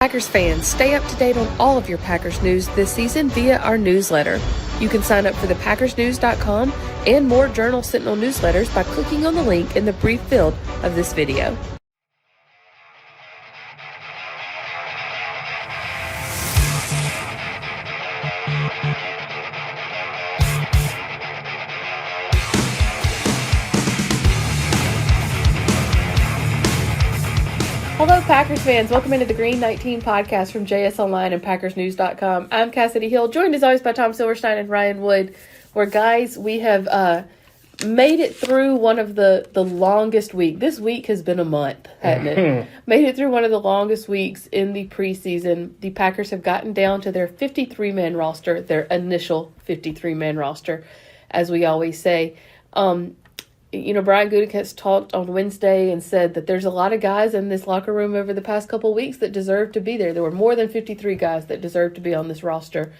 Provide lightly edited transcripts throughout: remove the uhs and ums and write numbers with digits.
Packers fans, stay up to date on all of your Packers news this season via our newsletter. You can sign up for the PackersNews.com and more Journal Sentinel newsletters by clicking on the link in the brief field of this video. Hello, Packers fans. Welcome into the Green 19 podcast from JS Online and PackersNews.com. I'm Kassidy Hill, joined as always by Tom Silverstein and Ryan Wood. Where, guys, we have made it through one of the longest weeks. This week has been a month, hasn't it? Made it through one of the longest weeks in the preseason. The Packers have gotten down to their 53-man roster, their initial 53-man roster, as we always say. Brian Gutekunst talked on Wednesday and said that there's a lot of guys in this locker room over the past couple of weeks that deserve to be there. There were more than 53 guys that deserve to be on this roster.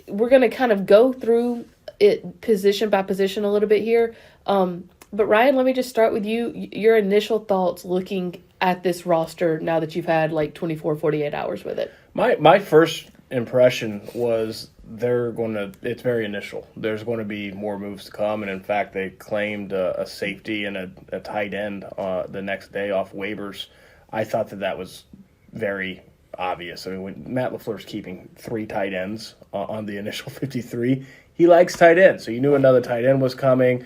We're going to kind of go through it position by position a little bit here. But Ryan, let me just start with you. Your initial thoughts looking at this roster now that you've had like 24, 48 hours with it. My first impression was it's very initial. There's going to be more moves to come, and in fact, they claimed a safety and a tight end the next day off waivers. I thought that was very obvious. I mean, when Matt LaFleur's keeping 3 tight ends on the initial 53, he likes tight ends, so you knew another tight end was coming.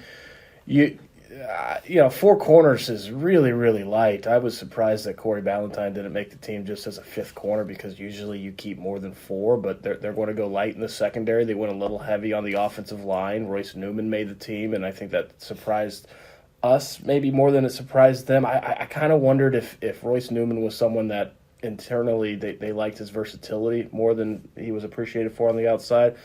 4 corners is really, really light. I was surprised that Corey Ballantyne didn't make the team just as a 5th corner because usually you keep more than 4, but they're going to go light in the secondary. They went a little heavy on the offensive line. Royce Newman made the team, and I think that surprised us maybe more than it surprised them. I kind of wondered if Royce Newman was someone that internally they liked his versatility more than he was appreciated for on the outside.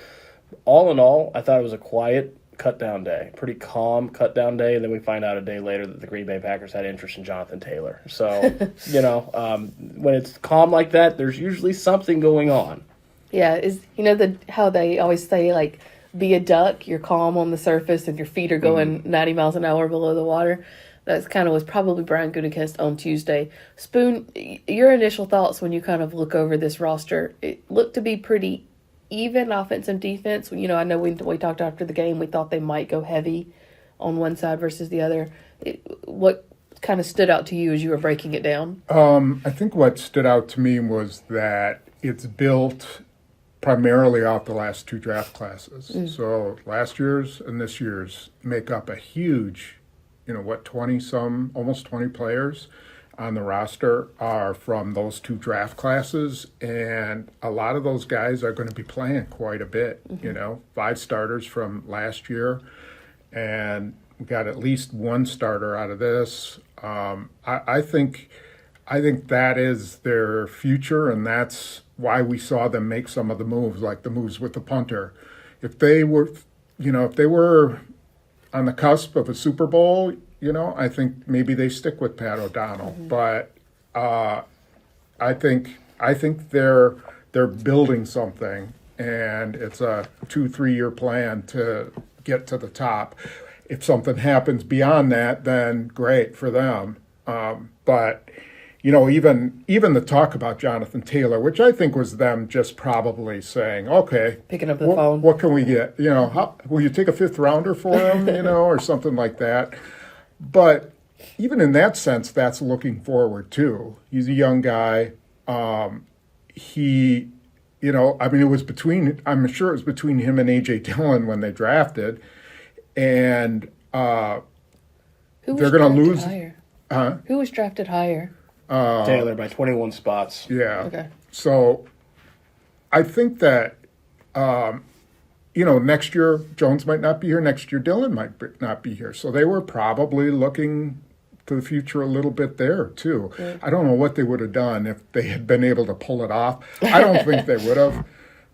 All in all, I thought it was a quiet cut-down day, pretty calm cut-down day, and then we find out a day later that the Green Bay Packers had interest in Jonathan Taylor. So, when it's calm like that, there's usually something going on. Yeah, how they always say, like, be a duck, you're calm on the surface, and your feet are going 90 miles an hour below the water. That's kind of was probably Brian Gutekunst on Tuesday. Spoon, your initial thoughts when you kind of look over this roster, it looked to be pretty even offense and defense. I know we talked after the game, we thought they might go heavy on one side versus the other. What kind of stood out to you as you were breaking it down? I think what stood out to me was that it's built primarily off the last 2 draft classes. So last year's and this year's make up a huge, 20-some, almost 20 players on the roster are from those 2 draft classes, and a lot of those guys are going to be playing quite a bit. 5 starters from last year, and we got at least 1 starter out of this. I think that is their future, and that's why we saw them make some of the moves, like the moves with the punter. If they were on the cusp of a Super Bowl, I think maybe they stick with Pat O'Donnell. But I think they're building something, and it's a 2-3 year plan to get to the top. If something happens beyond that, then great for them. But even the talk about Jonathan Taylor, which I think was them just probably saying, okay, picking up the phone. What can we get? Will you take a 5th rounder for him? or something like that. But even in that sense, that's looking forward too. He's a young guy. I'm sure it was between him and A.J. Dillon when they drafted, and they're going to lose. Higher? Who was drafted higher? Taylor by 21 spots. Yeah. Okay. So I think that, next year Jones might not be here. Next year Dillon might not be here. So they were probably looking to the future a little bit there, too. Yeah. I don't know what they would have done if they had been able to pull it off. I don't think they would have.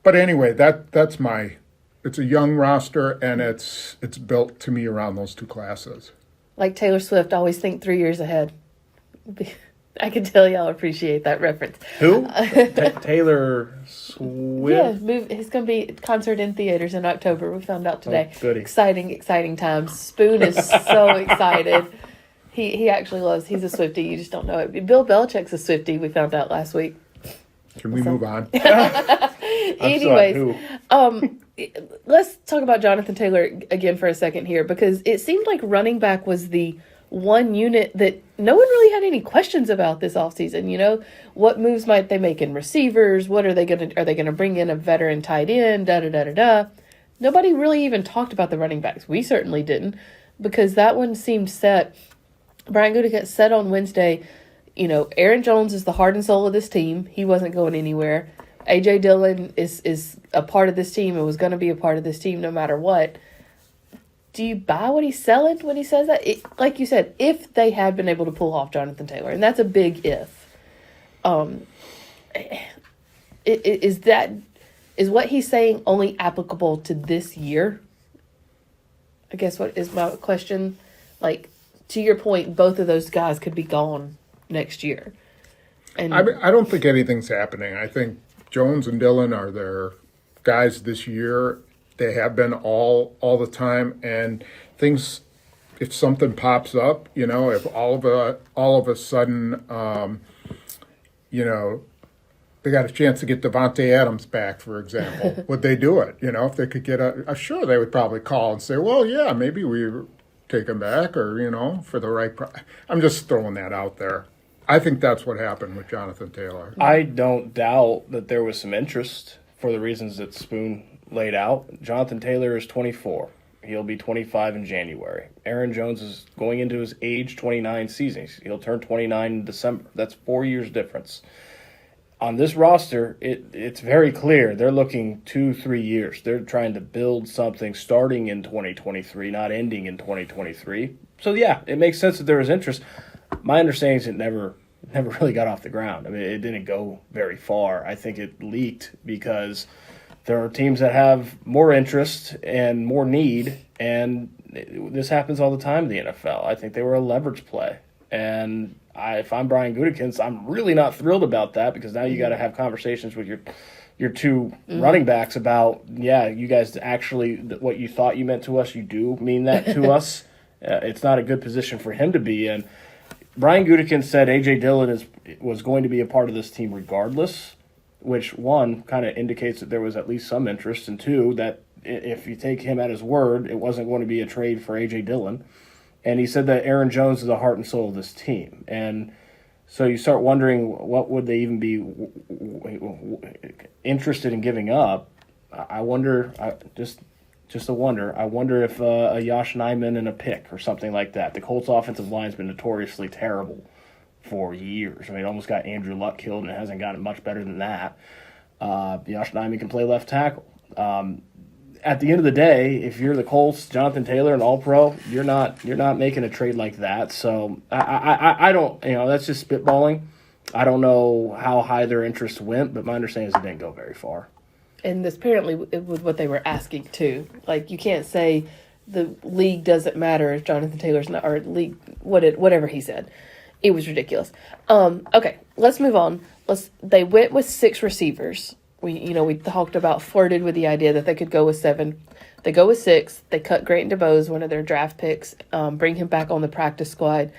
But anyway, it's a young roster, and it's built to me around those 2 classes. Like Taylor Swift, always think 3 years ahead. I can tell y'all appreciate that reference. Who? Taylor Swift? Yeah, he's going to be concert in theaters in October. We found out today. Oh, goody. Exciting times. Spoon is so excited. He actually loves, he's a Swiftie. You just don't know it. Bill Belichick's a Swiftie, we found out last week. Can we move on? Anyways, let's talk about Jonathan Taylor again for a second here, because it seemed like running back was the one unit that no one really had any questions about this offseason. You know, what moves might they make in receivers? What are they going to bring in a veteran tight end? Nobody really even talked about the running backs. We certainly didn't, because that one seemed set. Brian Gutekunst said on Wednesday, you know, Aaron Jones is the heart and soul of this team. He wasn't going anywhere. A.J. Dillon is a part of this team and was going to be a part of this team no matter what. Do you buy what he's selling when he says that? Like you said, if they had been able to pull off Jonathan Taylor, and that's a big if, is what he's saying only applicable to this year? I guess what is my question. Like, to your point, both of those guys could be gone next year. And I don't think anything's happening. I think Jones and Dillon are their guys this year. They have been all the time, and things. If something pops up, you know, if all of a sudden, you know, they got a chance to get Devontae Adams back, for example, would they do it? You know, if they could get sure, they would probably call and say, well, yeah, maybe we take him back, or, you know, for the right price. I'm just throwing that out there. I think that's what happened with Jonathan Taylor. I don't doubt that there was some interest for the reasons that Spoon laid out. Jonathan Taylor is 24. He'll be 25 in January. Aaron Jones is going into his age 29 season. He'll turn 29 in December. That's 4 years difference. On this roster, it's very clear they're looking 2-3 years. They're trying to build something starting in 2023, not ending in 2023. So, yeah, it makes sense that there was interest. My understanding is it never really got off the ground. I mean, it didn't go very far. I think it leaked because there are teams that have more interest and more need, and this happens all the time in the NFL. I think they were a leverage play. And if I'm Brian Gutekunst, I'm really not thrilled about that, because now you got to have conversations with your two running backs about, yeah, you guys actually, what you thought you meant to us, you do mean that to us. It's not a good position for him to be in. Brian Gutekunst said A.J. Dillon was going to be a part of this team regardless, which, one, kind of indicates that there was at least some interest, and two, that if you take him at his word, it wasn't going to be a trade for A.J. Dillon. And he said that Aaron Jones is the heart and soul of this team. And so you start wondering, what would they even be interested in giving up? I wonder, just a wonder. I wonder if a Josh Nijman and a pick or something like that. The Colts' offensive line's been notoriously terrible for years. I mean, it almost got Andrew Luck killed, and it hasn't gotten much better than that. Josh Nijman can play left tackle. At the end of the day, if you're the Colts, Jonathan Taylor, an All-Pro, you're not making a trade like that. So I don't, you know, that's just spitballing. I don't know how high their interest went, but my understanding is it didn't go very far. And this apparently it was what they were asking too. Like, you can't say the league doesn't matter if Jonathan Taylor's not, or league whatever he said. It was ridiculous. Okay, let's move on. They went with 6 receivers. We talked about, flirted with the idea that they could go with 7. They go with 6. They cut Grant DeBose, one of their draft picks, bring him back on the practice squad,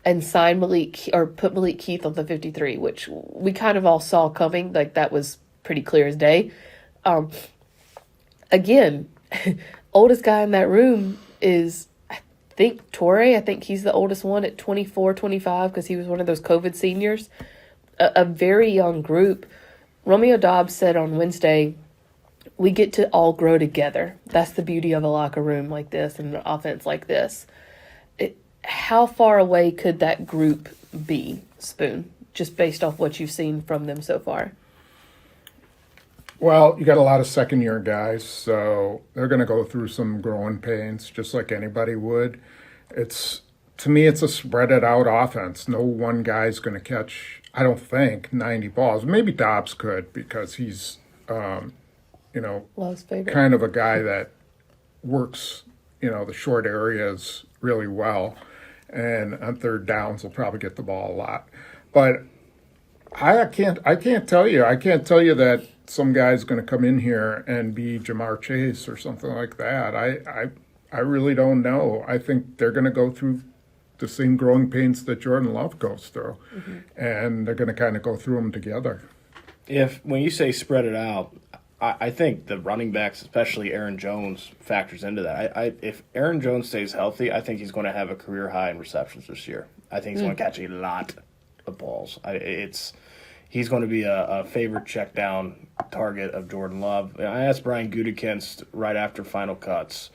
and sign put Malik Keith on the 53, which we kind of all saw coming. Like, that was pretty clear as day. Again, oldest guy in that room is, I think, Torrey. I think he's the oldest one at 24, 25, because he was one of those COVID seniors. A very young group. Romeo Doubs said on Wednesday, we get to all grow together. That's the beauty of a locker room like this and an offense like this. How far away could that group be, Spoon, just based off what you've seen from them so far? Well, you got a lot of second-year guys, so they're going to go through some growing pains, just like anybody would. To me, it's a spread-it-out offense. No one guy's going to catch, I don't think, 90 balls. Maybe Dobbs could, because he's, kind of a guy that works, the short areas really well. And on third downs, he'll probably get the ball a lot. But I can't tell you. I can't tell you that some guy's going to come in here and be Jamar Chase or something like that. I really don't know. I think they're going to go through the same growing pains that Jordan Love goes through, and they're going to kind of go through them together. When you say spread it out, I think the running backs, especially Aaron Jones, factors into that. If Aaron Jones stays healthy, I think he's going to have a career high in receptions this year. I think he's going to catch a lot of balls. He's going to be a favorite check down target of Jordan Love. And I asked Brian Gutekunst right after final cuts,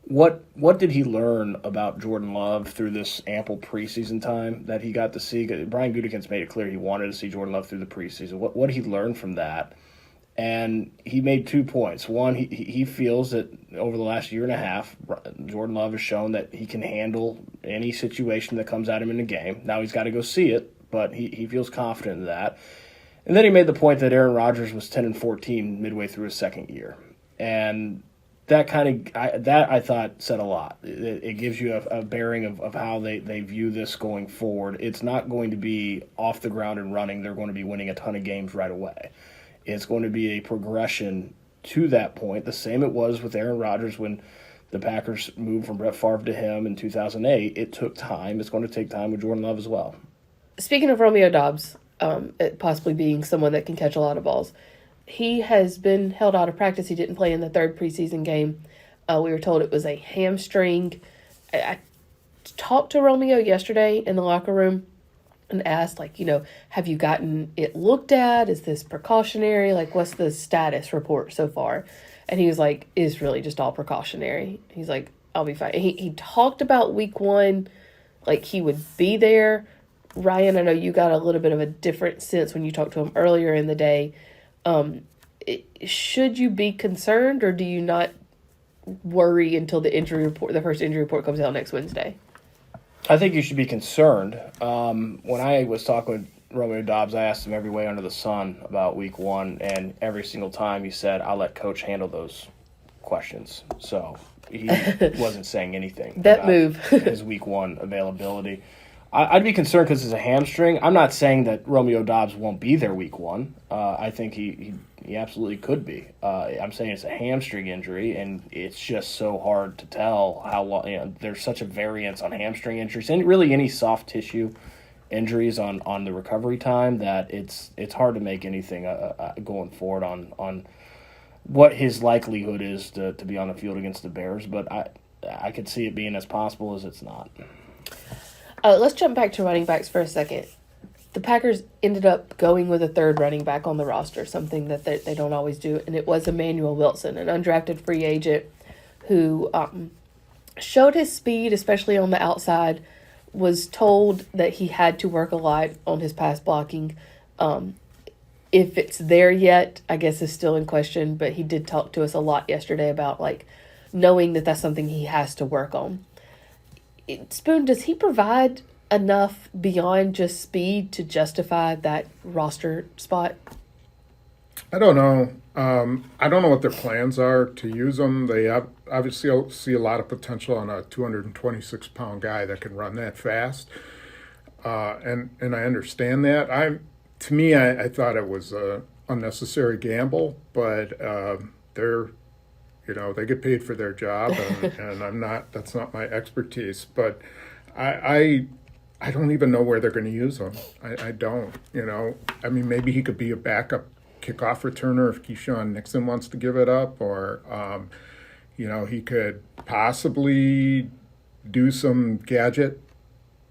what did he learn about Jordan Love through this ample preseason time that he got to see? Brian Gutekunst made it clear he wanted to see Jordan Love through the preseason. What he learned from that? And he made 2 points. One, he feels that over the last year and a half, Jordan Love has shown that he can handle any situation that comes at him in the game. Now he's got to go see it, but he feels confident in that. And then he made the point that Aaron Rodgers was 10-14 midway through his second year. And that I thought said a lot. It gives you a bearing of how they view this going forward. It's not going to be off the ground and running. They're going to be winning a ton of games right away. It's going to be a progression to that point, the same it was with Aaron Rodgers when the Packers moved from Brett Favre to him in 2008. It took time. It's going to take time with Jordan Love as well. Speaking of Romeo Doubs, possibly being someone that can catch a lot of balls, he has been held out of practice. He didn't play in the third preseason game. We were told it was a hamstring. I talked to Romeo yesterday in the locker room and asked, have you gotten it looked at? Is this precautionary? What's the status report so far? And he was like, it's really just all precautionary. He's like, I'll be fine. He talked about week 1, he would be there. Ryan, I know you got a little bit of a different sense when you talked to him earlier in the day. Should you be concerned, or do you not worry until the first injury report comes out next Wednesday? I think you should be concerned. When I was talking with Romeo Doubs, I asked him every way under the sun about week 1, and every single time he said, I'll let coach handle those questions. So he wasn't saying anything that about move. his week 1 availability. I'd be concerned because it's a hamstring. I'm not saying that Romeo Doubs won't be there week 1. I think he absolutely could be. I'm saying it's a hamstring injury, and it's just so hard to tell how long. There's such a variance on hamstring injuries and really any soft tissue injuries on the recovery time that it's hard to make anything going forward on what his likelihood is to be on the field against the Bears. But I could see it being as possible as it's not. Let's jump back to running backs for a second. The Packers ended up going with a third running back on the roster, something that they don't always do, and it was Emmanuel Wilson, an undrafted free agent who showed his speed, especially on the outside, was told that he had to work a lot on his pass blocking. If it's there yet, I guess is still in question, but he did talk to us a lot yesterday about knowing that that's something he has to work on. Spoon, does he provide enough beyond just speed to justify that roster spot? I don't know. I don't know what their plans are to use him. They obviously see a lot of potential on a 226-pound guy that can run that fast, and I understand that. To me, I thought it was an unnecessary gamble, but they get paid for their job, and that's not my expertise. But I don't even know where they're going to use him. I don't, maybe he could be a backup kickoff returner if Keyshawn Nixon wants to give it up, or, he could possibly do some gadget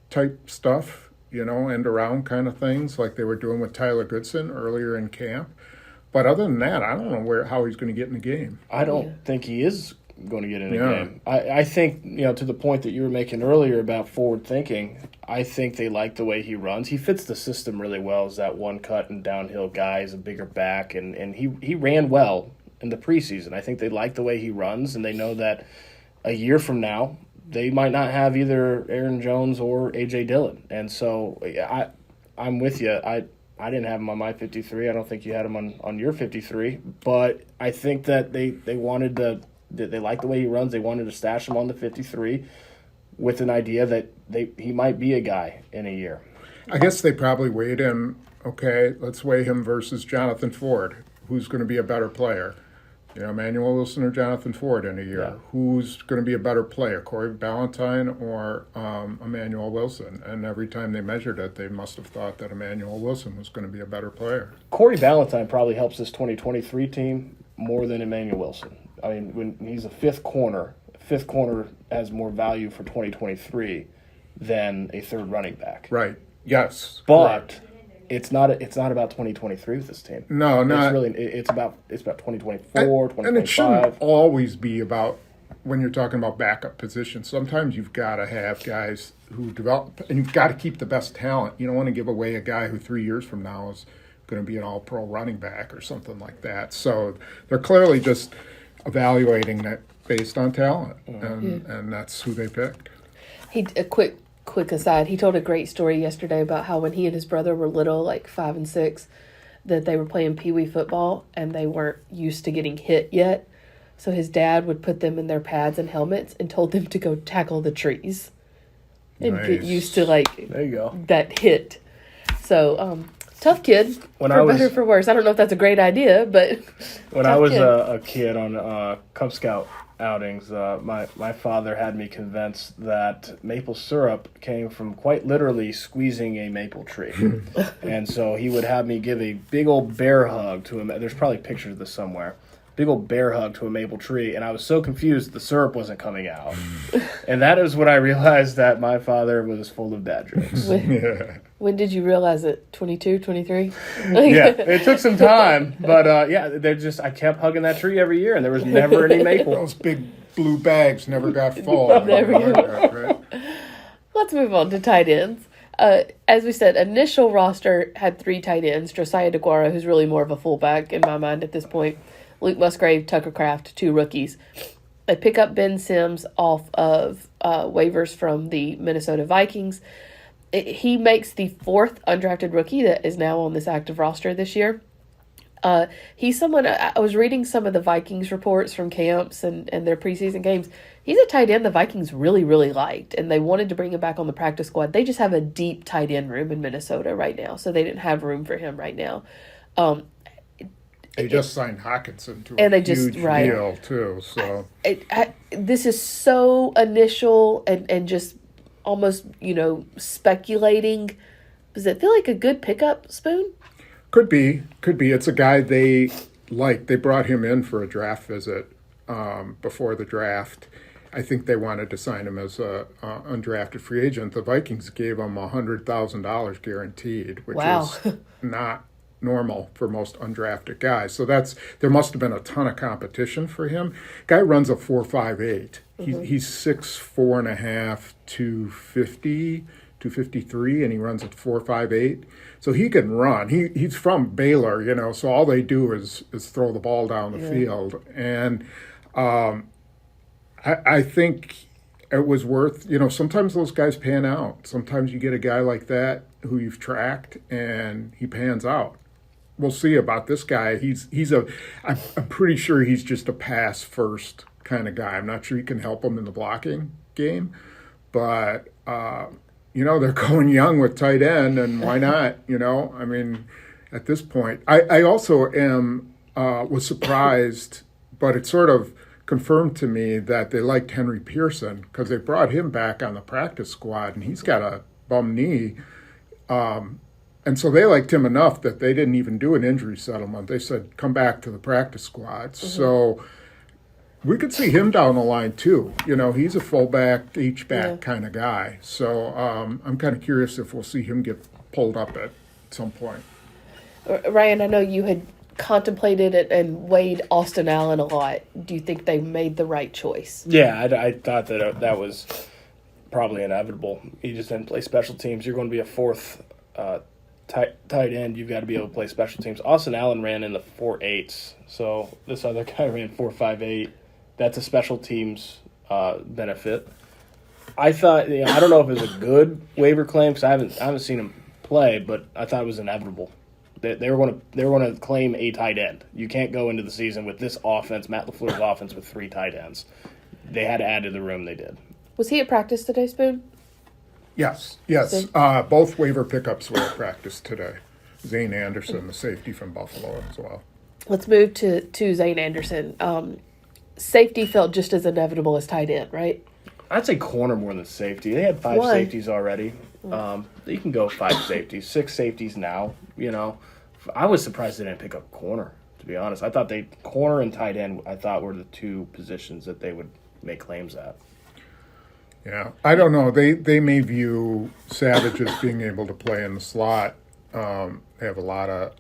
type stuff, end around kind of things like they were doing with Tyler Goodson earlier in camp. But other than that, I don't know how he's going to get in the game. I don't think he is going to get in the game. I think, to the point that you were making earlier about forward thinking, I think they like the way he runs. He fits the system really well as that one cut and downhill guy. He's a bigger back, and he ran well in the preseason. I think they like the way he runs, and they know that a year from now, they might not have either Aaron Jones or A.J. Dillon. And so I'm with you. I didn't have him on my 53. I don't think you had him on your 53. But I think that they wanted to – they like the way he runs. They wanted to stash him on the 53 with an idea that he might be a guy in a year. I guess they probably weighed him, okay, let's weigh him versus Jonathan Ford, who's going to be a better player. Emmanuel Wilson or Jonathan Ford in a year. Yeah. Who's going to be a better player, Corey Ballantyne or Emmanuel Wilson? And every time they measured it, they must have thought that Emmanuel Wilson was going to be a better player. Corey Ballantyne probably helps this 2023 team more than Emmanuel Wilson. I mean, when he's a fifth corner has more value for 2023 than a third running back. Right. Yes. But correct. it's not about 2023 with this team. No, not It's about 2024, 2025. And it shouldn't always be about when you're talking about backup positions. Sometimes you've got to have guys who develop, and you've got to keep the best talent. You don't want to give away a guy who 3 years from now is going to be an all-pro running back or something like that. So they're clearly just evaluating that based on talent, and that's who they picked. A quick aside, he told a great story yesterday about how when he and his brother were little, like 5 and 6, that they were playing peewee football and they weren't used to getting hit yet. So his dad would put them in their pads and helmets and told them to go tackle the trees and get used to There you go. that hit. So tough kid, better or for worse. I don't know if that's a great idea, but when I was a kid on Cub Scout outings, my father had me convinced that maple syrup came from quite literally squeezing a maple tree. And so he would have me give a big old bear hug to him. There's probably pictures of this somewhere. Big old bear hug to a maple tree, and I was so confused the syrup wasn't coming out. And that is when I realized that my father was full of dad jokes. When did you realize it? 22, 23? Yeah, it took some time, but I kept hugging that tree every year, and there was never any maple. Those big blue bags never got full. Right? Let's move on to tight ends. As we said, initial roster had 3 tight ends. Josiah DeGuara, who's really more of a fullback in my mind at this point. Luke Musgrave, Tucker Kraft, 2 rookies. They pick up Ben Sims off of waivers from the Minnesota Vikings. He makes the 4th undrafted rookie that is now on this active roster this year. He's someone, I was reading some of the Vikings reports from camps and their preseason games. He's a tight end the Vikings really, really liked, and they wanted to bring him back on the practice squad. They just have a deep tight end room in Minnesota right now, so they didn't have room for him right now. They just signed Hawkinson to a huge deal, too. So this is so initial and just almost, speculating. Does it feel like a good pickup, Spoon? Could be. It's a guy they like. They brought him in for a draft visit before the draft. I think they wanted to sign him as a undrafted free agent. The Vikings gave him $100,000 guaranteed, which is not normal for most undrafted guys. So there must have been a ton of competition for him. Guy runs a 4.58. He's 6'4.5", 250, 253, and he runs at 4.58. So he can run. He's from Baylor, so all they do is throw the ball down the field. And I think it was worth, sometimes those guys pan out. Sometimes you get a guy like that who you've tracked and he pans out. We'll see about this guy. I'm pretty sure he's just a pass first kind of guy. I'm not sure he can help him in the blocking game, but they're going young with tight end, and why not? I mean, at this point, I also was surprised, but it sort of confirmed to me that they liked Henry Pearson because they brought him back on the practice squad, and he's got a bum knee. And so they liked him enough that they didn't even do an injury settlement. They said, come back to the practice squad. Mm-hmm. So we could see him down the line, too. He's a fullback, H-back kind of guy. So I'm kind of curious if we'll see him get pulled up at some point. Ryan, I know you had contemplated it and weighed Austin Allen a lot. Do you think they made the right choice? Yeah, I thought that was probably inevitable. He just didn't play special teams. You're going to be a 4th tight end, you've got to be able to play special teams. Austin Allen ran in the 4.8s, so this other guy ran 4.58. That's a special teams benefit. I thought, I don't know if it was a good waiver claim because I haven't seen him play, but I thought it was inevitable. They were going to claim a tight end. You can't go into the season with this offense, Matt LaFleur's offense, with 3 tight ends. They had to add to the room. They did. Was he at practice today, Spoon? Yes. Both waiver pickups were at practice today. Zane Anderson, the safety from Buffalo, as well. Let's move to Zane Anderson. Safety felt just as inevitable as tight end, right? I'd say corner more than safety. They had 5 safeties already. You can go 5 safeties, 6 safeties now. I was surprised they didn't pick up corner, to be honest. I thought corner and tight end, I thought were the 2 positions that they would make claims at. Yeah, I don't know. They may view Savage as being able to play in the slot. They have a lot of,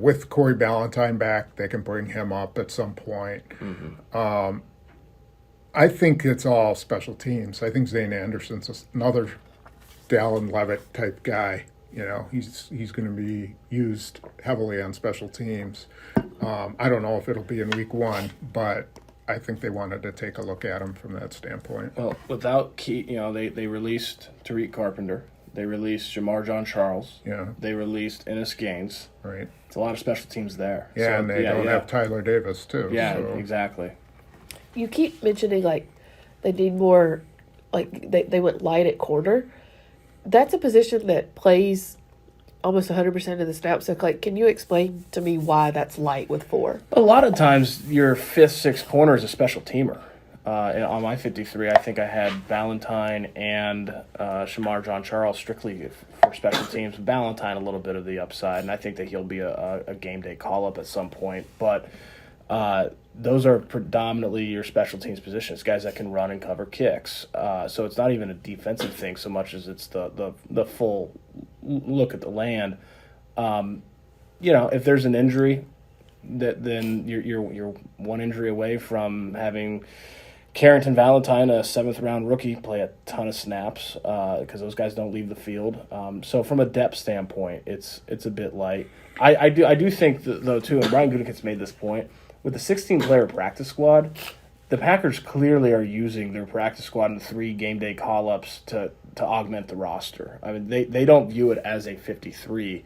with Corey Ballantyne back, they can bring him up at some point. Mm-hmm. I think it's all special teams. I think Zane Anderson's another Dallin Levitt type guy. He's going to be used heavily on special teams. I don't know if it'll be in week 1, but I think they wanted to take a look at him from that standpoint. Well, without Key, they released Tariq Carpenter. They released Jamar John Charles. Yeah. They released Ennis Gaines. Right. It's a lot of special teams there. Yeah, and they don't have Tyler Davis, too. Yeah, exactly. You keep mentioning, they need more, they went light at corner. That's a position that plays almost 100% of the snaps. So, can you explain to me why that's light with 4? A lot of times, your 5th, 6th corner is a special teamer. On my 53, I think I had Ballantyne and Shamar John Charles strictly for special teams. Ballantyne a little bit of the upside, and I think that he'll be a game day call-up at some point. But those are predominantly your special teams positions, guys that can run and cover kicks. So it's not even a defensive thing so much as it's the full look at the land. If there's an injury, then you're one injury away from having Carrington Valentine, a 7th-round rookie, play a ton of snaps because those guys don't leave the field. So from a depth standpoint, it's a bit light. I do think, though, too, and Brian Gutekunst made this point, with the 16-player practice squad, the Packers clearly are using their practice squad and 3 game day call-ups to augment the roster. I mean, they don't view it as a 53.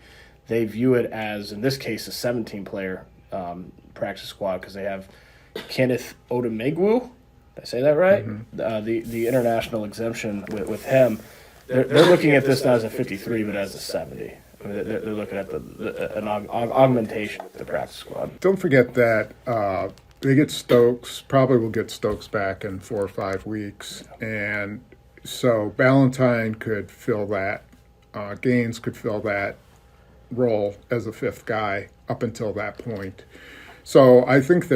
They view it as, in this case, a 17-player practice squad because they have Kenneth Odumegwu. Did I say that right? Mm-hmm. The international exemption with him. They're looking at this not as a 53, but as a 70. I mean, they're looking at an augmentation with the practice squad. Don't forget that they get Stokes, probably will get Stokes back in 4 or 5 weeks. And so Ballantyne could fill that. Gaines could fill that role as a 5th guy up until that point. So I think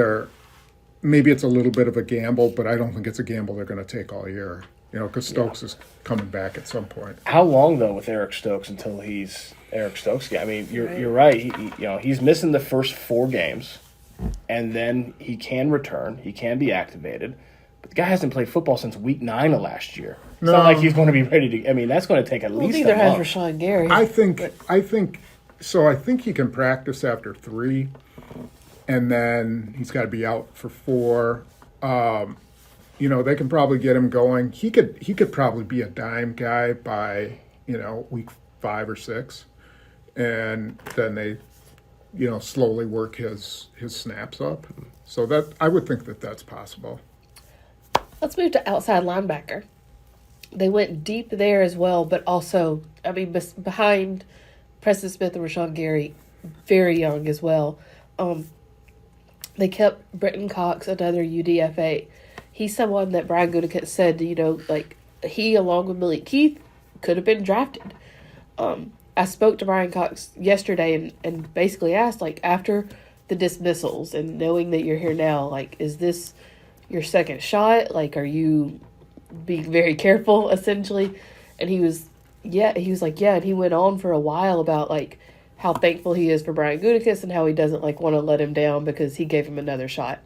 maybe it's a little bit of a gamble, but I don't think it's a gamble they're going to take all year. Because Stokes is coming back at some point. How long, though, with Eric Stokes until he's Eric Stokes? I mean, you're right. He's missing the first 4 games, and then he can return. He can be activated. But the guy hasn't played football since week 9 of last year. It's not like he's going to be ready to. I mean, that's going to take at least a month. Neither has Rashawn Gary. I think he can practice after 3, and then he's got to be out for 4. They can probably get him going. He could probably be a dime guy by, week 5 or 6. And then they, slowly work his snaps up. So that I would think that that's possible. Let's move to outside linebacker. They went deep there as well, but also, behind Preston Smith and Rashawn Gary, very young as well. They kept Brenton Cox, another UDFA. He's someone that Brian Gutekunst said, he, along with Malik Keith, could have been drafted. I spoke to Brian Cox yesterday and basically asked, after the dismissals and knowing that you're here now, is this your second shot? Are you being very careful, essentially? And he was like, yeah. And he went on for a while about, how thankful he is for Brian Gutekunst and how he doesn't, want to let him down because he gave him another shot.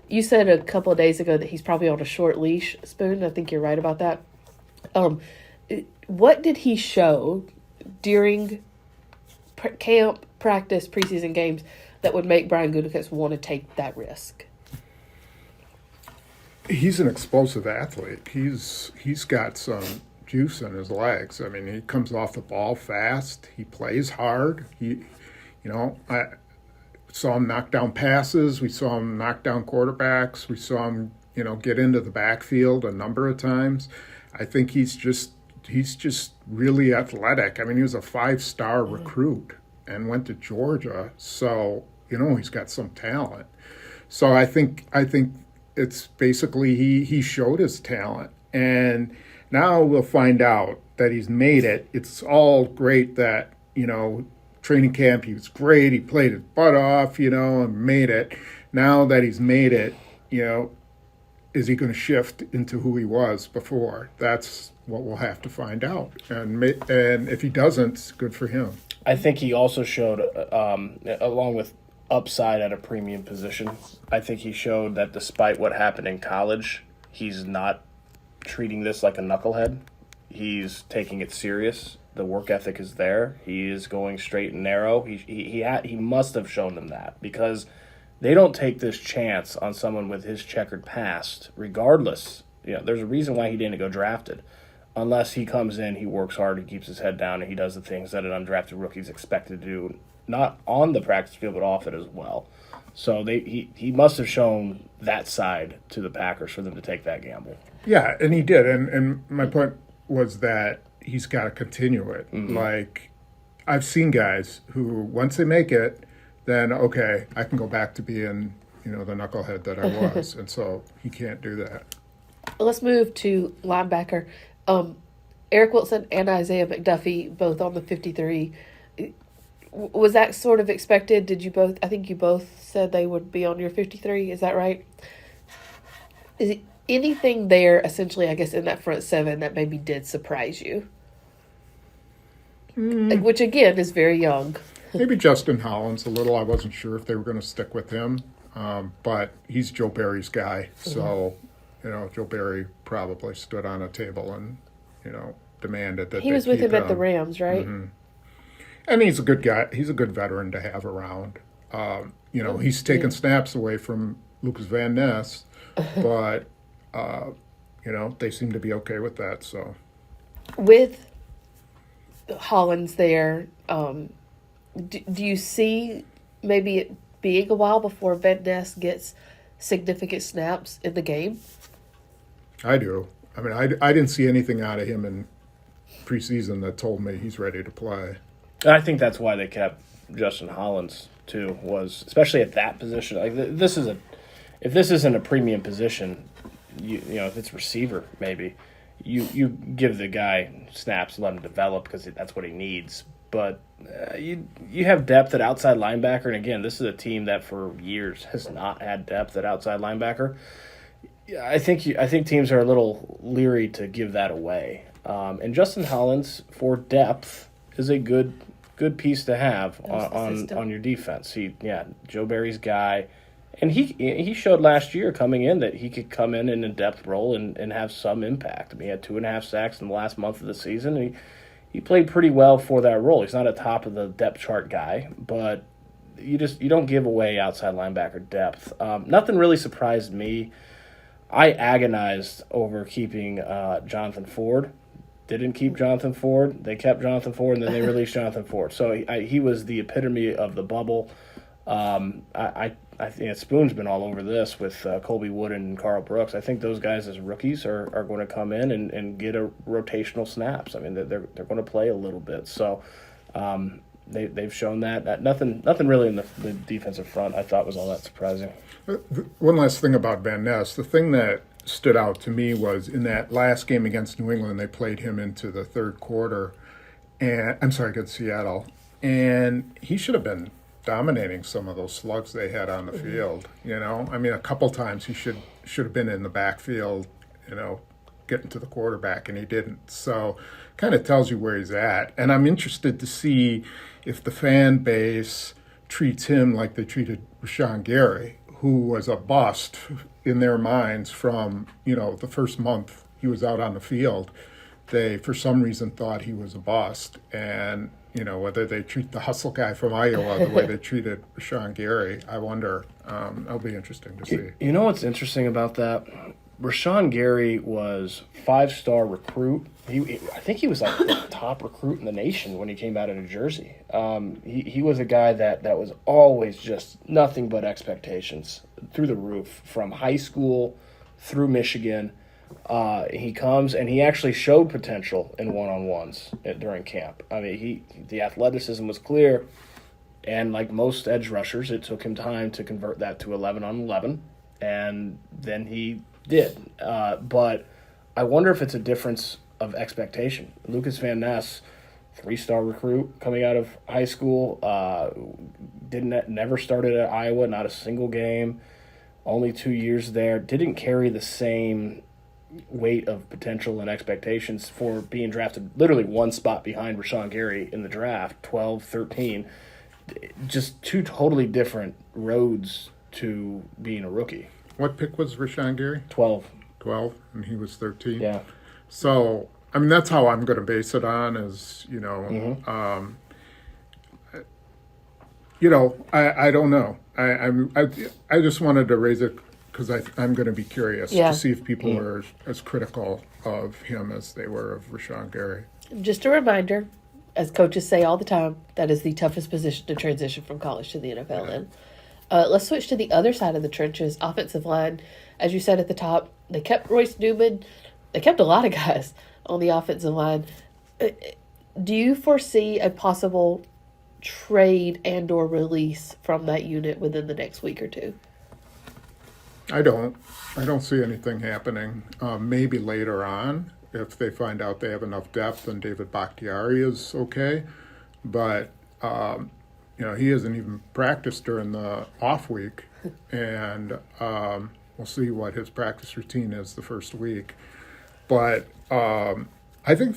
You said a couple of days ago that he's probably on a short leash, Spoon. I think you're right about that. What did he show during camp, practice, preseason games that would make Brian Gutekunst want to take that risk? He's an explosive athlete. He's got some juice in his legs. I mean, he comes off the ball fast. He plays hard. I saw him knock down passes. We saw him knock down quarterbacks. We saw him, get into the backfield a number of times. I think he's just really athletic. I mean, he was a 5-star recruit and went to Georgia. So he's got some talent. So I think it's basically he showed his talent, and now we'll find out that he's made it. It's all great that, training camp, he was great. He played his butt off, and made it. Now that he's made it, is he going to shift into who he was before? That's what we'll have to find out. And if he doesn't, good for him. I think he also showed, along with upside at a premium position, I think he showed that despite what happened in college, he's not treating this like a knucklehead. He's taking it serious. The work ethic is there. He is going straight and narrow. He must have shown them that, because they don't take this chance on someone with his checkered past, regardless. There's a reason why he didn't go drafted. Unless he comes in, he works hard, he keeps his head down, and he does the things that an undrafted rookie is expected to do, not on the practice field, but off it as well. So he must have shown that side to the Packers for them to take that gamble. Yeah, and he did. And my point was that he's got to continue it. Mm-hmm. Like, I've seen guys who, once they make it, then, okay, I can go back to being, the knucklehead that I was. And so he can't do that. Let's move to linebacker. Eric Wilson and Isaiah McDuffie, both on the 53. Was that sort of expected? I think you both said they would be on your 53. Is that right? Is it anything there, essentially, I guess, in that front seven that maybe did surprise you? Which, again, is very young. Maybe Justin Hollins a little. I wasn't sure if they were going to stick with him. But he's Joe Barry's guy. So, Joe Barry probably stood on a table and, demanded that he was with him at the Rams, right? Mm-hmm. And he's a good guy. He's a good veteran to have around. He's taken snaps away from Lucas Van Ness, but, they seem to be okay with that. So, with Hollins there, do you see maybe it being a while before Van Ness gets significant snaps in the game? I do. I mean, I didn't see anything out of him in preseason that told me he's ready to play. I think that's why they kept Justin Hollins too. Was especially at that position. Like if this isn't a premium position, if it's receiver, maybe you give the guy snaps, let him develop because that's what he needs. But you have depth at outside linebacker, and again, this is a team that for years has not had depth at outside linebacker. I think teams are a little leery to give that away. And Justin Hollins, for depth, is a good piece to have on your defense. Joe Barry's guy, and he showed last year coming in that he could come in a depth role and have some impact. I mean, he had 2.5 sacks in the last month of the season. And he played pretty well for that role. He's not a top of the depth chart guy, but you don't give away outside linebacker depth. Nothing really surprised me. I agonized over keeping Jonathan Ford. Didn't keep Jonathan Ford. They kept Jonathan Ford, and then they released Jonathan Ford. So he was the epitome of the bubble. I think Spoon's been all over this with Colby Wooden and Carl Brooks. I think those guys as rookies are going to come in and get a rotational snaps. I mean, they're going to play a little bit. So they've shown that. Nothing really in the defensive front I thought was all that surprising. One last thing about Van Ness. The thing that stood out to me was in that last game against New England, they played him into the third quarter. Against Seattle. And he should have been dominating some of those slugs they had on the field, I mean, a couple times he should have been in the backfield, getting to the quarterback, and he didn't. So kind of tells you where he's at. And I'm interested to see if the fan base treats him like they treated Rashawn Gary, who was a bust in their minds from, the first month he was out on the field. They, for some reason, thought he was a bust. And whether they treat the hustle guy from Iowa the way they treated Rashawn Gary, I wonder. That'll be interesting to see. You know what's interesting about that? Rashawn Gary was 5-star recruit. I think he was like the top recruit in the nation when he came out of New Jersey. He was a guy that was always just nothing but expectations through the roof from high school through Michigan. He comes and he actually showed potential in one-on-ones during camp. I mean, the athleticism was clear. And like most edge rushers, it took him time to convert that to 11 on 11, and then he did. But I wonder if it's a difference of expectation. Lucas Van Ness, 3-star recruit coming out of high school, never started at Iowa, not a single game, only 2 years there, didn't carry the same weight of potential and expectations for being drafted literally one spot behind Rashawn Gary in the draft, 12, 13. Just two totally different roads to being a rookie. What pick was Rashawn Gary? 12. 12, and he was 13. Yeah. So, I mean, that's how I'm going to base it on is, I don't know. I just wanted to raise it because I'm going to be curious to see if people are as critical of him as they were of Rashawn Gary. Just a reminder, as coaches say all the time, that is the toughest position to transition from college to the NFL in. Let's switch to the other side of the trenches, offensive line. As you said at the top, they kept Royce Newman. They kept a lot of guys on the offensive line. Do you foresee a possible trade and or release from that unit within the next week or two? I don't see anything happening. Maybe later on, if they find out they have enough depth and David Bakhtiari is okay. But, he hasn't even practiced during the off week. And we'll see what his practice routine is the first week. But I think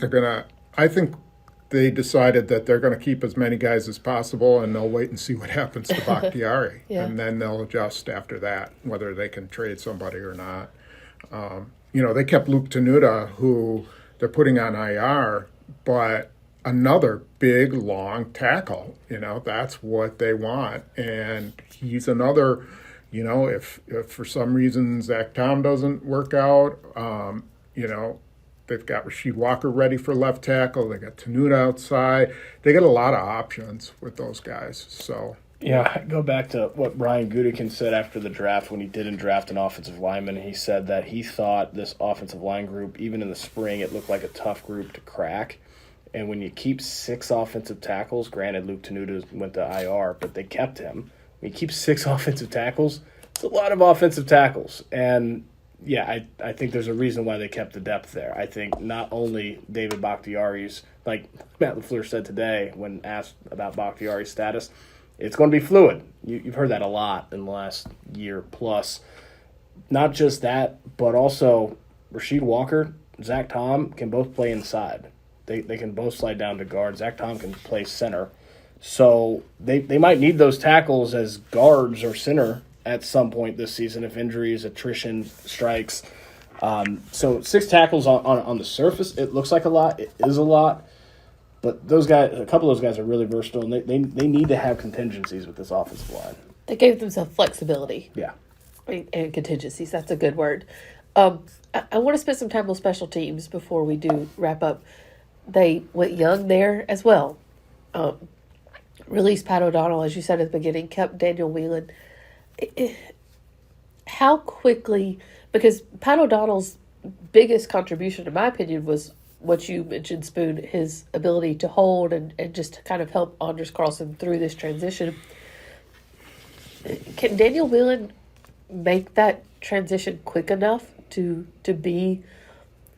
they decided that they're going to keep as many guys as possible, and they'll wait and see what happens to Bakhtiari. And then they'll adjust after that, whether they can trade somebody or not. They kept Luke Tenuta, who they're putting on IR, but another big, long tackle. That's what they want. And he's another, if for some reason Zach Tom doesn't work out, they've got Rasheed Walker ready for left tackle. They got Tenuta outside. They got a lot of options with those guys. So yeah, go back to what Brian Gutekunst said after the draft when he didn't draft an offensive lineman. He said that he thought this offensive line group, even in the spring, it looked like a tough group to crack. And when you keep 6 offensive tackles, granted Luke Tenuta went to IR, but they kept him. When you keep 6 offensive tackles, it's a lot of offensive tackles. And yeah, I think there's a reason why they kept the depth there. I think not only David Bakhtiari's, like Matt LaFleur said today when asked about Bakhtiari's status, it's going to be fluid. You've heard that a lot in the last year plus. Not just that, but also Rasheed Walker, Zach Tom can both play inside. They can both slide down to guard. Zach Tom can play center. So they might need those tackles as guards or center at some point this season if injuries, attrition strikes. So 6 tackles on the surface, it looks like a lot. It is a lot. But those guys, a couple of those guys are really versatile, and they need to have contingencies with this offensive line. They gave themselves flexibility. Yeah. And contingencies, that's a good word. I want to spend some time on special teams before we do wrap up. They went young there as well. Released Pat O'Donnell, as you said at the beginning, kept Daniel Whelan. How quickly, because Pat O'Donnell's biggest contribution, in my opinion, was what you mentioned, Spoon, his ability to hold and just to kind of help Anders Carlson through this transition. Can Daniel Whelan make that transition quick enough to be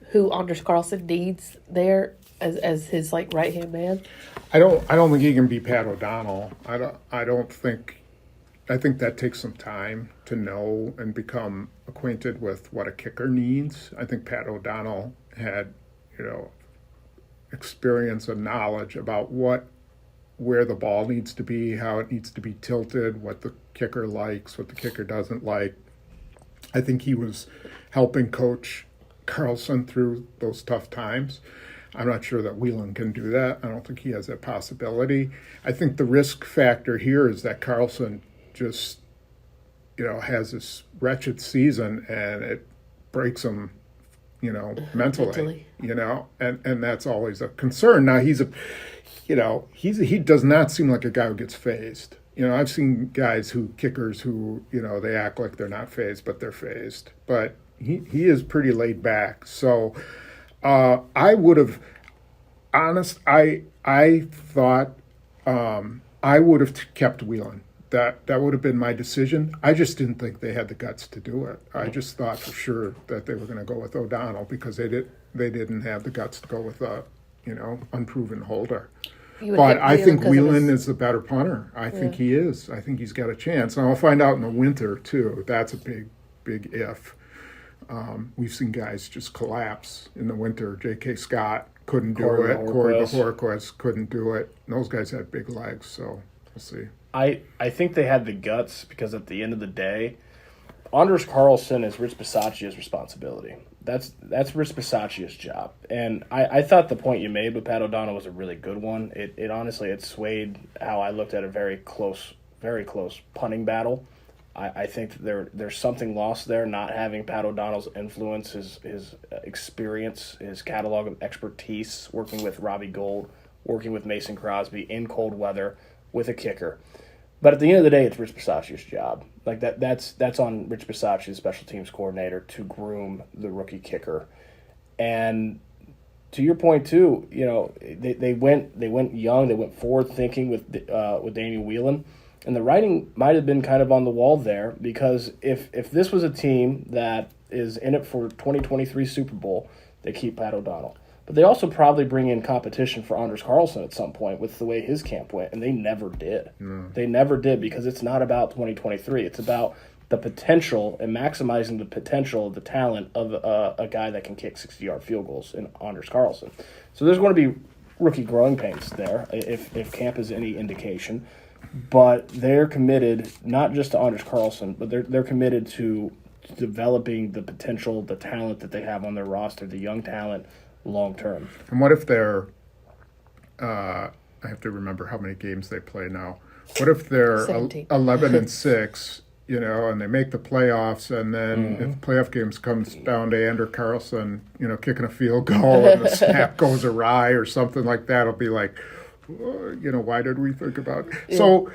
who Anders Carlson needs there as his right hand man? I don't think he can be Pat O'Donnell. I think that takes some time to know and become acquainted with what a kicker needs. I think Pat O'Donnell had, experience and knowledge about where the ball needs to be, how it needs to be tilted, what the kicker likes, what the kicker doesn't like. I think he was helping coach Carlson through those tough times. I'm not sure that Whelan can do that. I don't think he has that possibility. I think the risk factor here is that Carlson just, has this wretched season and it breaks him, mentally. And that's always a concern. Now he does not seem like a guy who gets phased. I've seen kickers who, they act like they're not phased, but they're phased. But he is pretty laid back. So I would have, I thought I would have kept Whelan. That would have been my decision. I just didn't think they had the guts to do it. I just thought for sure that they were going to go with O'Donnell because they didn't have the guts to go with a unproven holder. But I think Whelan is the better punter. I think he is. I think he's got a chance. And I'll find out in the winter too. That's a big if. We've seen guys just collapse in the winter. J.K. Scott couldn't do it. Corey Bajorquez couldn't do it. And those guys had big legs, so we'll see. I think they had the guts because at the end of the day, Anders Carlson is Rich Bisaccia's responsibility. That's Rich Bisaccia's job. And I thought the point you made with Pat O'Donnell was a really good one. It honestly, it swayed how I looked at a very close punting battle. I think that there's something lost there, not having Pat O'Donnell's influence, his experience, his catalog of expertise, working with Robbie Gould, working with Mason Crosby in cold weather with a kicker. But at the end of the day, it's Rich Bisaccia's job. Like that's on Rich Bisaccia, special teams coordinator, to groom the rookie kicker. And to your point too, they went young, they went forward thinking with Daniel Whelan. And the writing might have been kind of on the wall there, because if this was a team that is in it for 2023 Super Bowl, they keep Pat O'Donnell. But they also probably bring in competition for Anders Carlson at some point with the way his camp went, and they never did. They never did, because it's not about 2023. It's about the potential and maximizing the potential, the talent of a guy that can kick 60-yard field goals in Anders Carlson. So there's going to be rookie growing pains there if camp is any indication. But they're committed not just to Anders Carlson, but they're committed to developing the potential, the talent that they have on their roster, the young talent, long term. And what if they're I have to remember how many games they play now. What if they're 11-6, and they make the playoffs, and then if playoff games comes down to Anders Carlson, kicking a field goal and the snap goes awry or something like that, it'll be like, why did we think about it? Yeah. So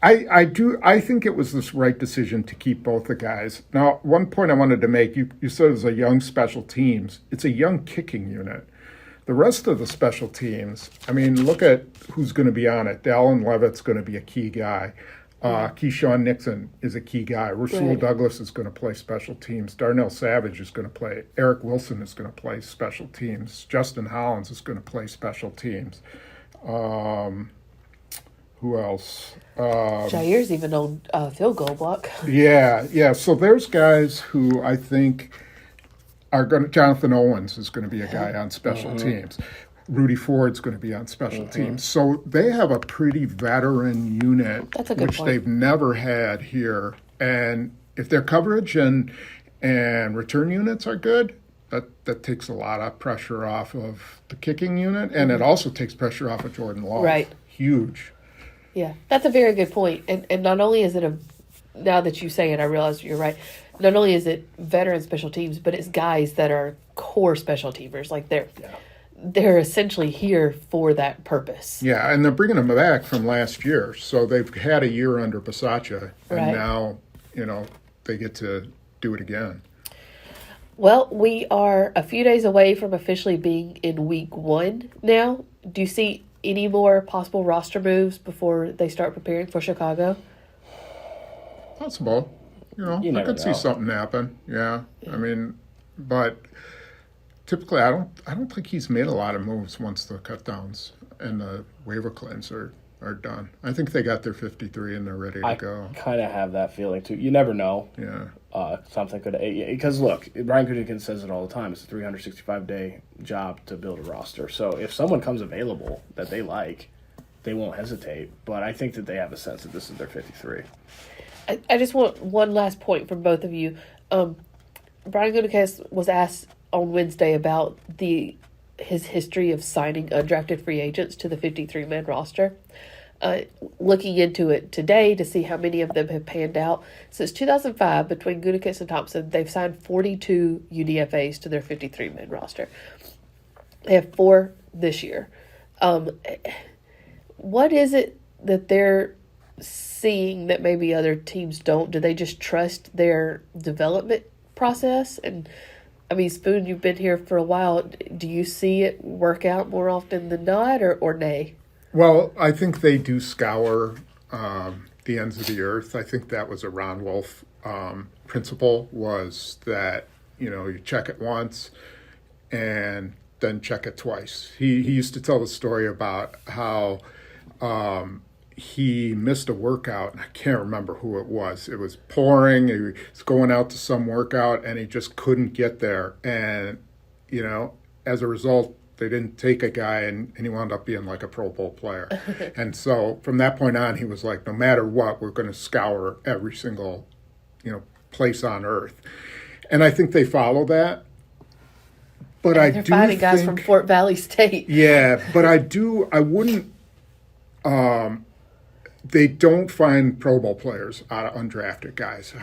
I think it was this right decision to keep both the guys. Now, one point I wanted to make, you said it was a young special teams. It's a young kicking unit. The rest of the special teams, look at who's going to be on it. Dallin Levitt's going to be a key guy. Keyshawn Nixon is a key guy. Rasul Douglas is going to play special teams. Darnell Savage is going to play. Eric Wilson is going to play special teams. Justin Hollins is going to play special teams. Who else? Jair's even on field goal block. Yeah. So there's guys who I think are going to. Jonathan Owens is going to be a guy on special teams. Rudy Ford's going to be on special teams. So they have a pretty veteran unit, which they've never had here. And if their coverage and return units are good, that takes a lot of pressure off of the kicking unit. And it also takes pressure off of Jordan Love. Right. Huge. Yeah, that's a very good point. And not only is it now that you say it, I realize you're right. Not only is it veteran special teams, but it's guys that are core special teamers. Like they're essentially here for that purpose. Yeah, and they're bringing them back from last year. So they've had a year under Bisaccia, and now, they get to do it again. Well, we are a few days away from officially being in week 1 now. Do you see any more possible roster moves before they start preparing for Chicago? Possible. I could see something happen. Yeah. But typically, I don't think he's made a lot of moves once the cut downs and the waiver claims are done. I think they got their 53 and they're ready to go. I kind of have that feeling too. You never know. Yeah. Something could, because look, Brian Gutekunst says it all the time. It's a 365-day job to build a roster. So if someone comes available that they like, they won't hesitate. But I think that they have a sense that this is their 53. I just want one last point from both of you. Brian Gutekunst was asked on Wednesday about his history of signing undrafted free agents to the 53-man roster. Looking into it today to see how many of them have panned out. Since 2005, between Gutekunst and Thompson, they've signed 42 UDFAs to their 53-man roster. They have 4 this year. What is it that they're seeing that maybe other teams don't? Do they just trust their development process? And Spoon, you've been here for a while. Do you see it work out more often than not, or nay? Well, I think they do scour the ends of the earth. I think that was a Ron Wolf principle, was that, you check it once and then check it twice. He used to tell the story about how he missed a workout, and I can't remember who it was. It was pouring. He was going out to some workout, and he just couldn't get there. And, as a result, they didn't take a guy, and he wound up being like a Pro Bowl player. And so from that point on, he was like, no matter what, we're going to scour every single, place on earth. And I think they follow that. But and they're finding guys from Fort Valley State. Yeah, but I wouldn't, they don't find Pro Bowl players out of undrafted guys.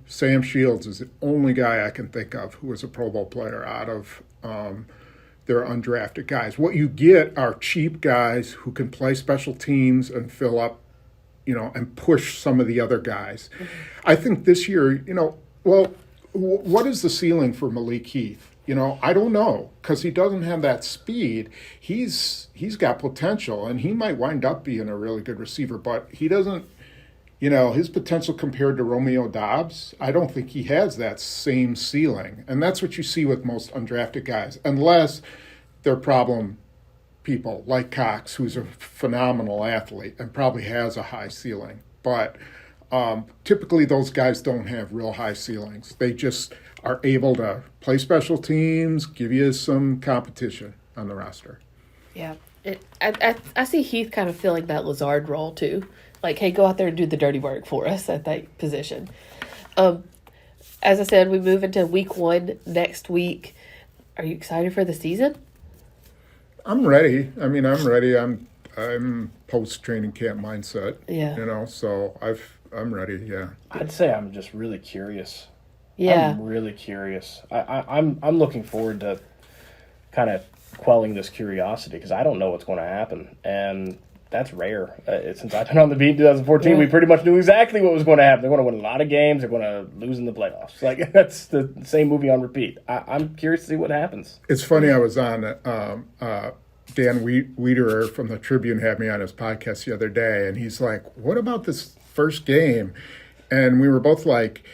Sam Shields is the only guy I can think of who was a Pro Bowl player out of their undrafted guys. What you get are cheap guys who can play special teams and fill up, and push some of the other guys. Mm-hmm. I think this year, what is the ceiling for Malik Heath? I don't know, because he doesn't have that speed. He's got potential, and he might wind up being a really good receiver, but he doesn't, his potential compared to Romeo Doubs, I don't think he has that same ceiling. And that's what you see with most undrafted guys, unless they're problem people like Cox, who's a phenomenal athlete and probably has a high ceiling. But typically those guys don't have real high ceilings. They just are able to play special teams, give you some competition on the roster. Yeah. I see Heath kind of filling that Lazard role too. Like, hey, go out there and do the dirty work for us at that position. As I said, we move into week 1 next week. Are you excited for the season? I'm ready. I'm ready. I'm post-training camp mindset. Yeah. So I'm ready, yeah. I'd say I'm just really curious. Yeah. I'm really curious. I'm looking forward to kind of quelling this curiosity, because I don't know what's going to happen. And that's rare. Since I've been on the beat in 2014, we pretty much knew exactly what was going to happen. They're going to win a lot of games. They're going to lose in the playoffs. Like, that's the same movie on repeat. I'm curious to see what happens. It's funny, I was on Dan Wiederer from the Tribune had me on his podcast the other day, and he's like, what about this first game? And we were both like,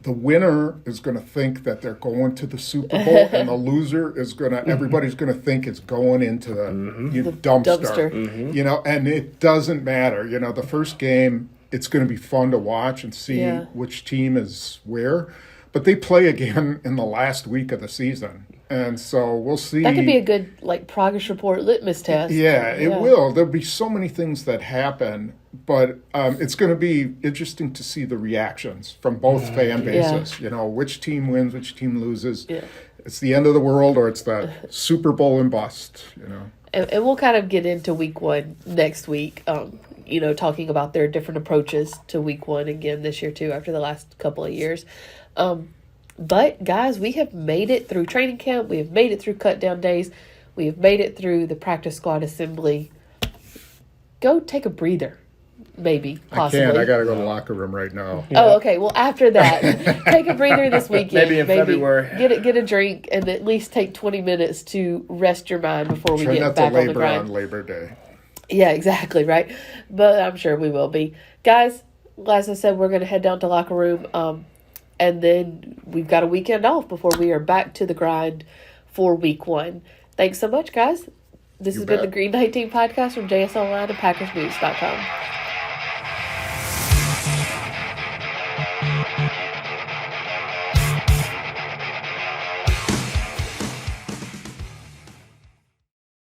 the winner is going to think that they're going to the Super Bowl, and the loser is going to, everybody's going to think it's going into the, dumpster. Mm-hmm. And it doesn't matter. The first game, it's going to be fun to watch and see which team is where. But they play again in the last week of the season. And so we'll see. That could be a good, progress report litmus test. Yeah, it will. There'll be so many things that happen. But it's going to be interesting to see the reactions from both fan bases. Yeah. Which team wins, which team loses. Yeah. It's the end of the world, or it's the Super Bowl and bust. And we'll kind of get into week 1 next week. Talking about their different approaches to week 1 again this year too, after the last couple of years. But guys, we have made it through training camp. We have made it through cut down days. We have made it through the practice squad assembly. Go take a breather. Maybe, possibly. I can't. I got to go to the locker room right now. Yeah. Oh, okay. Well, after that, take a breather this weekend. Maybe in February. Get a drink and at least take 20 minutes to rest your mind before we get back on the grind. Try not to labor on Labor Day. Yeah, exactly, right? But I'm sure we will be. Guys, as I said, we're going to head down to locker room, and then we've got a weekend off before we are back to the grind for week 1. Thanks so much, guys. This has been the Green 19 podcast from JS Online and PackersNews.com.